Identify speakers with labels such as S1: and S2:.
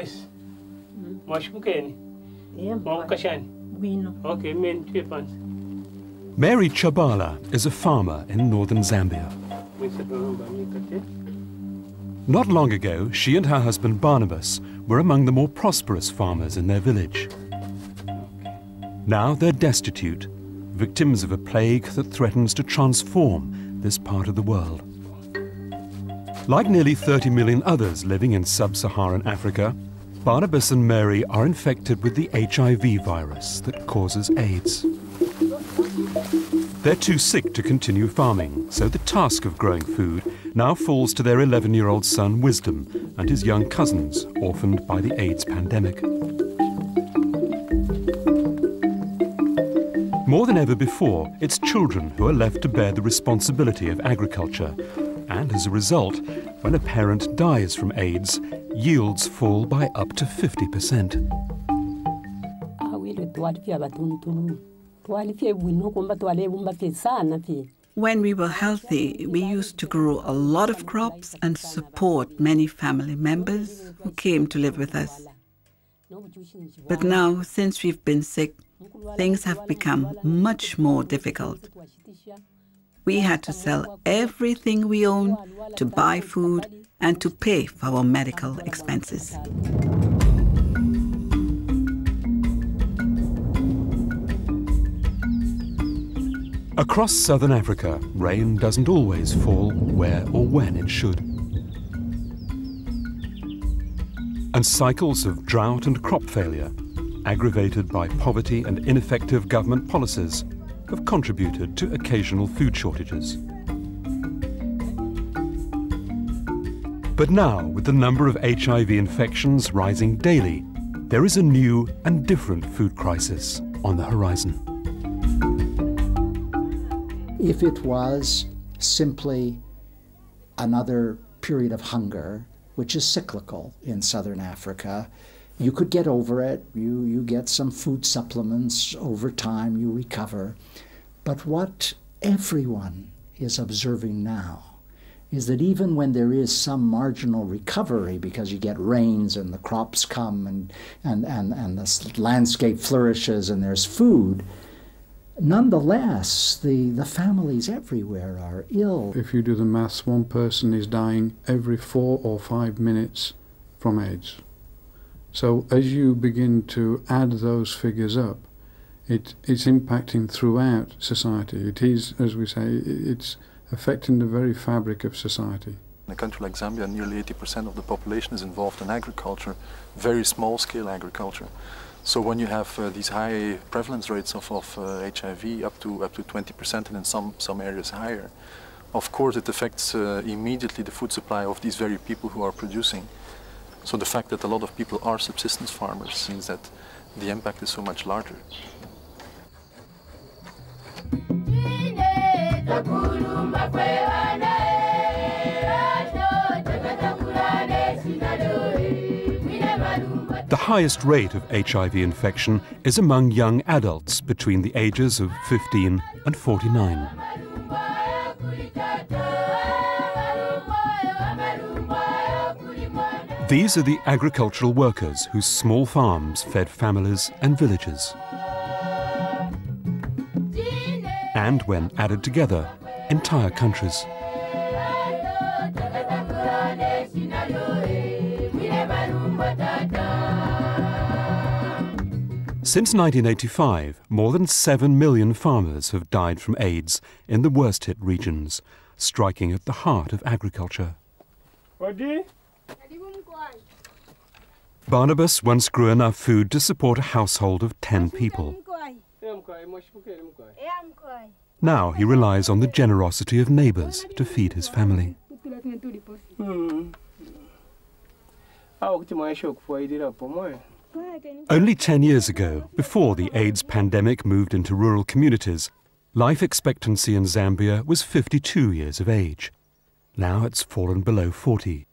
S1: Yes. Okay,
S2: Mary Chalaba is a farmer in northern Zambia. Not long ago, she and her husband Barnabas were among the more prosperous farmers in their village. Now they're destitute, victims of a plague that threatens to transform this part of the world. Like nearly 30 million others living in sub-Saharan Africa, Barnabas and Mary are infected with the HIV virus that causes AIDS. They're too sick to continue farming, so the task of growing food now falls to their 11-year-old son Wisdom and his young cousins, orphaned by the AIDS pandemic. More than ever before, it's children who are left to bear the responsibility of agriculture. And as a result, when a parent dies from AIDS, yields fall by up to 50%.
S3: When we were healthy, we used to grow a lot of crops and support many family members who came to live with us. But now, since we've been sick, things have become much more difficult. We had to sell everything we own to buy food and to pay for our medical expenses.
S2: Across southern Africa, rain doesn't always fall where or when it should. And cycles of drought and crop failure, aggravated by poverty and ineffective government policies, have contributed to occasional food shortages. But now, with the number of HIV infections rising daily, there is a new and different food crisis on the horizon.
S4: If it was simply another period of hunger, which is cyclical in southern Africa, you could get over it, you get some food supplements, over time you recover. But what everyone is observing now is that even when there is some marginal recovery because you get rains and the crops come and the landscape flourishes and there's food, nonetheless, the families everywhere are ill.
S5: If you do the maths, one person is dying every 4 or 5 minutes from AIDS. So as you begin to add those figures up, it's impacting throughout society. It is, as we say, it's affecting the very fabric of society.
S6: In a country like Zambia, nearly 80% of the population is involved in agriculture, very small-scale agriculture. So when you have these high prevalence rates of HIV, up to 20%, and in some areas higher, of course it affects immediately the food supply of these very people who are producing. So the fact that a lot of people are subsistence farmers means that the impact is so much larger.
S2: The highest rate of HIV infection is among young adults between the ages of 15 and 49. These are the agricultural workers whose small farms fed families and villages. And when added together, entire countries. Since 1985, more than 7 million farmers have died from AIDS in the worst-hit regions, striking at the heart of agriculture. Barnabas once grew enough food to support a household of 10 people. Now he relies on the generosity of neighbours to feed his family. Only 10 years ago, before the AIDS pandemic moved into rural communities, life expectancy in Zambia was 52 years of age. Now it's fallen below 40.